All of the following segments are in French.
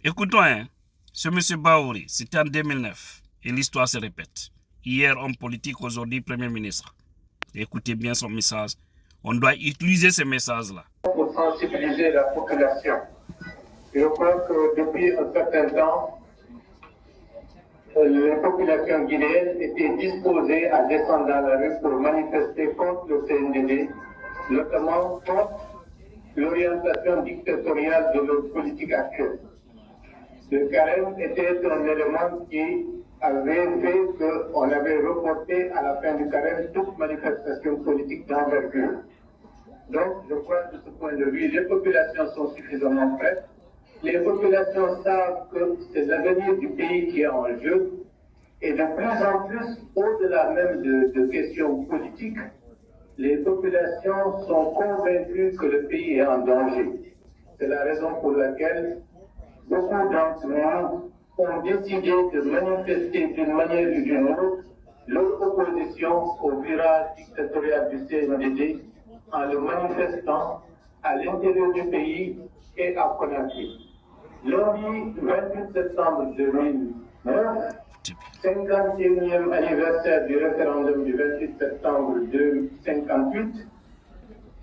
Écoutons, ce monsieur Bahouri, c'était en 2009 et l'histoire se répète. Hier, homme politique, aujourd'hui, Premier ministre. Écoutez bien son message. On doit utiliser ces messages-là. Pour sensibiliser la population. Je crois que depuis un certain temps, les populations guinéennes étaient disposées à descendre dans la rue pour manifester contre le CNDD, notamment contre l'orientation dictatoriale de notre politique actuelle. Le carême était un élément qui avait fait qu'on avait reporté à la fin du carême toute manifestation politique d'envergure. Donc, je crois que de ce point de vue, les populations sont suffisamment prêtes. Les populations savent que c'est l'avenir du pays qui est en jeu. Et de plus en plus, au-delà même de questions politiques, les populations sont convaincues que le pays est en danger. C'est la raison pour laquelle beaucoup d'entre nous ont décidé de manifester d'une manière ou d'une autre leur opposition au virage dictatorial du CNDD en le manifestant à l'intérieur du pays et à Conakry. Lundi 28 septembre 2009, 51e anniversaire du référendum du 28 septembre 2058,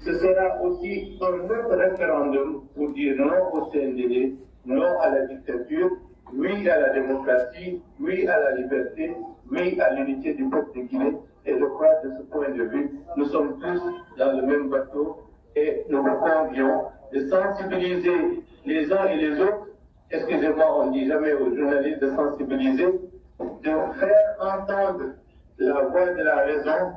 ce sera aussi un autre référendum pour dire non au CNDD, non à la dictature, oui à la démocratie, oui à la liberté, oui à l'unité du peuple de Guinée. Et je crois que de ce point de vue, nous sommes tous dans le même bateau et nous vous convions de sensibiliser les uns et les autres. Excusez-moi, on ne dit jamais aux journalistes de sensibiliser, de faire entendre la voix de la raison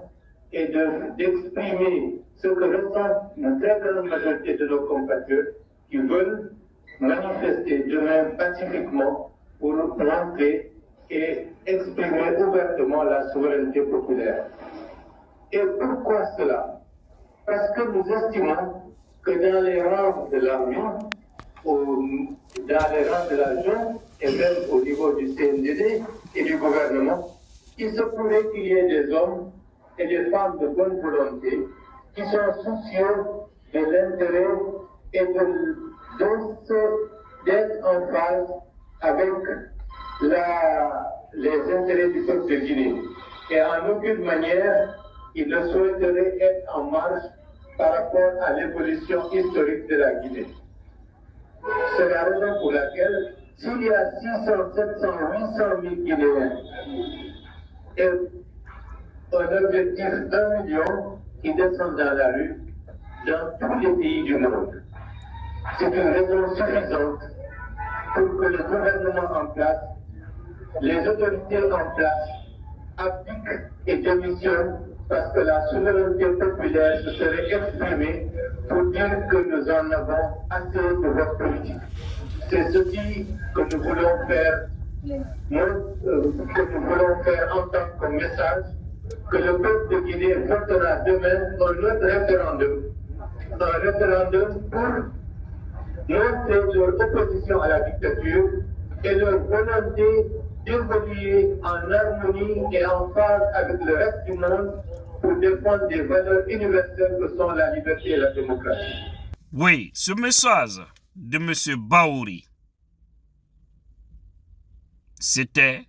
et d'exprimer ce que ressent une très grande majorité de nos compatriotes qui veulent manifester demain pacifiquement pour montrer et exprimer ouvertement la souveraineté populaire. Et pourquoi cela? Parce que nous estimons que dans les rangs de l'armée, dans les rangs de la junte et même au niveau du CNDD et du gouvernement, il se pourrait qu'il y ait des hommes et des femmes de bonne volonté qui sont soucieux de l'intérêt et d'être en phase avec les intérêts du peuple de Guinée. Et en aucune manière, ils ne souhaiteraient être en marge par rapport à l'évolution historique de la Guinée. C'est la raison pour laquelle, s'il y a 600, 700, 800 000 Guinéens et un objectif d'1 million qui descendent dans la rue dans tous les pays du monde, c'est une raison suffisante pour que le gouvernement en place, les autorités en place, appliquent et démissionnent parce que la souveraineté populaire se serait exprimée pour dire que nous en avons assez de votre politique. C'est ceci que nous voulons faire, en tant que message, que le peuple de Guinée votera demain un autre référendum. Un référendum pour montrer leur opposition à la dictature et leur volonté d'évoluer en harmonie et en phase avec le reste du monde pour défendre des valeurs universelles que sont la liberté et la démocratie. Oui, ce message de M. Bahouri, c'était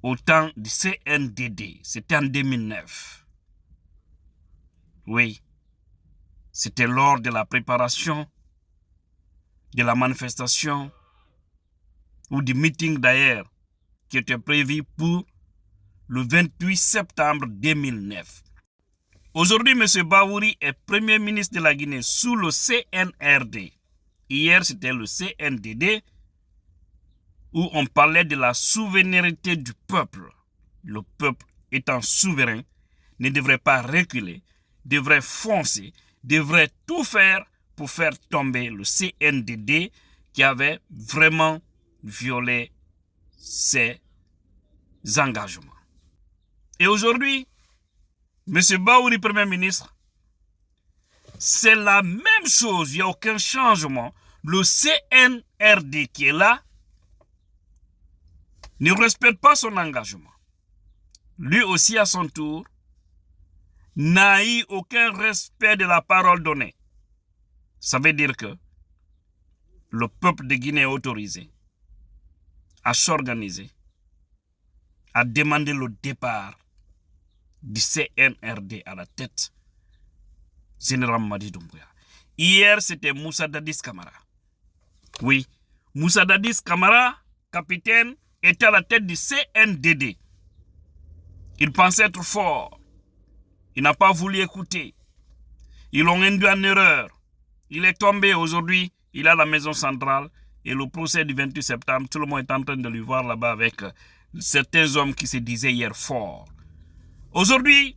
au temps du CNDD, c'était en 2009. Oui, c'était lors de la préparation de la manifestation ou du meeting d'ailleurs qui était prévu pour le 28 septembre 2009. Aujourd'hui, M. Bahouri est Premier ministre de la Guinée sous le CNRD. Hier, c'était le CNDD où on parlait de la souveraineté du peuple. Le peuple étant souverain ne devrait pas reculer, devrait foncer, devrait tout faire pour faire tomber le CNDD qui avait vraiment violé ses engagements. Et aujourd'hui, M. Bahouri, Premier ministre, c'est la même chose, il n'y a aucun changement. Le CNRD qui est là ne respecte pas son engagement. Lui aussi, à son tour, n'a eu aucun respect de la parole donnée. Ça veut dire que le peuple de Guinée est autorisé à s'organiser, à demander le départ du CNRD à la tête général Mamadi Doumbouya. Hier, c'était Moussa Dadis Camara. Oui, Moussa Dadis Camara, capitaine, était à la tête du CNDD. Il pensait être fort. Il n'a pas voulu écouter. Ils l'ont induit en erreur. Il est tombé aujourd'hui. Il est à la maison centrale. Et le procès du 28 septembre, tout le monde est en train de lui voir là-bas avec certains hommes qui se disaient hier forts. Aujourd'hui,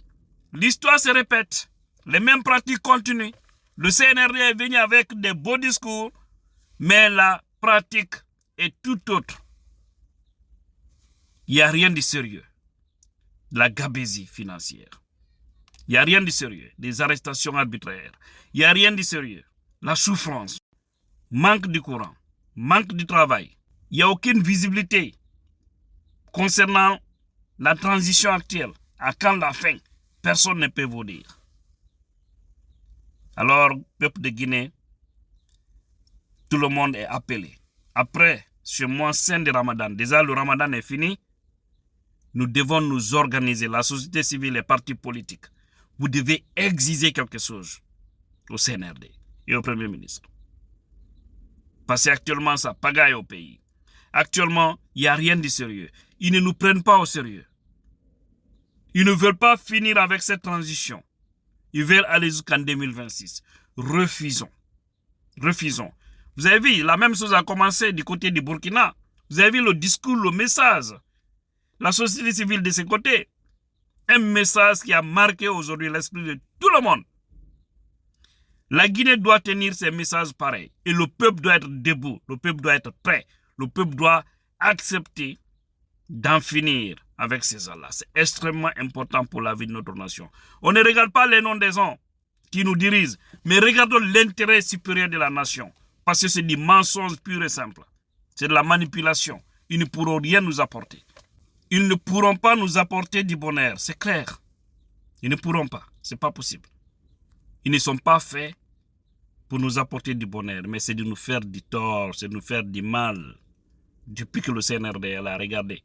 l'histoire se répète. Les mêmes pratiques continuent. Le CNRD est venu avec des beaux discours, mais la pratique est tout autre. Il n'y a rien de sérieux. De la gabegie financière. Il n'y a rien de sérieux. Des arrestations arbitraires. Il n'y a rien de sérieux. La souffrance. Manque de courant. Manque de travail. Il n'y a aucune visibilité concernant la transition actuelle. À quand la fin? Personne ne peut vous dire. Alors, peuple de Guinée, tout le monde est appelé. Après ce mois saint de Ramadan, déjà le Ramadan est fini, nous devons nous organiser, la société civile, les partis politiques. Vous devez exiger quelque chose au CNRD et au Premier ministre. Parce qu'actuellement, ça pagaille au pays. Actuellement, il n'y a rien de sérieux. Ils ne nous prennent pas au sérieux. Ils ne veulent pas finir avec cette transition. Ils veulent aller jusqu'en 2026. Refusons. Refusons. Vous avez vu, la même chose a commencé du côté du Burkina. Vous avez vu le discours, le message. La société civile de ce côté. Un message qui a marqué aujourd'hui l'esprit de tout le monde. La Guinée doit tenir ses messages pareils. Et le peuple doit être debout. Le peuple doit être prêt. Le peuple doit accepter d'en finir avec ces gens-là. C'est extrêmement important pour la vie de notre nation. On ne regarde pas les noms des gens qui nous dirigent, mais regardons l'intérêt supérieur de la nation. Parce que c'est du mensonge pur et simple. C'est de la manipulation. Ils ne pourront rien nous apporter. Ils ne pourront pas nous apporter du bonheur. C'est clair. Ils ne pourront pas. Ce n'est pas possible. Ils ne sont pas faits pour nous apporter du bonheur, mais c'est de nous faire du tort, c'est de nous faire du mal. Depuis que le CNRD est là, regardez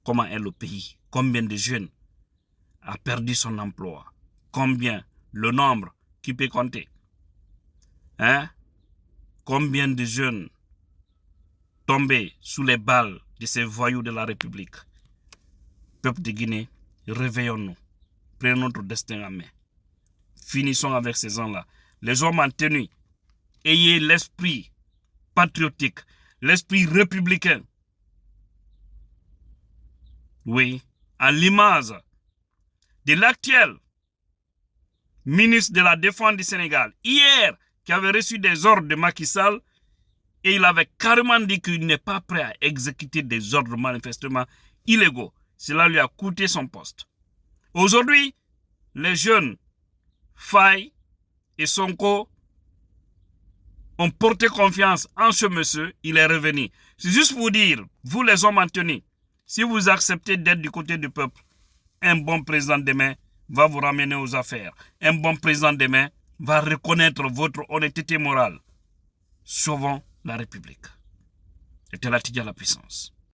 comment est le pays. Combien de jeunes a perdu son emploi. Combien, le nombre qui peut compter. Hein? Combien de jeunes tombés sous les balles de ces voyous de la République. Peuple de Guinée, réveillons-nous. Prenons notre destin en main. Finissons avec ces gens-là. Les hommes en tenue, ayez l'esprit patriotique, l'esprit républicain. Oui, à l'image de l'actuel ministre de la Défense du Sénégal, hier, qui avait reçu des ordres de Macky Sall, et il avait carrément dit qu'il n'est pas prêt à exécuter des ordres manifestement illégaux. Cela lui a coûté son poste. Aujourd'hui, les jeunes Faye et Sonko ont porté confiance en ce monsieur, il est revenu. C'est juste pour dire, vous les hommes en tenue, si vous acceptez d'être du côté du peuple, un bon président demain va vous ramener aux affaires. Un bon président demain va reconnaître votre honnêteté morale. Sauvons la République. Et Tella Tidja la puissance.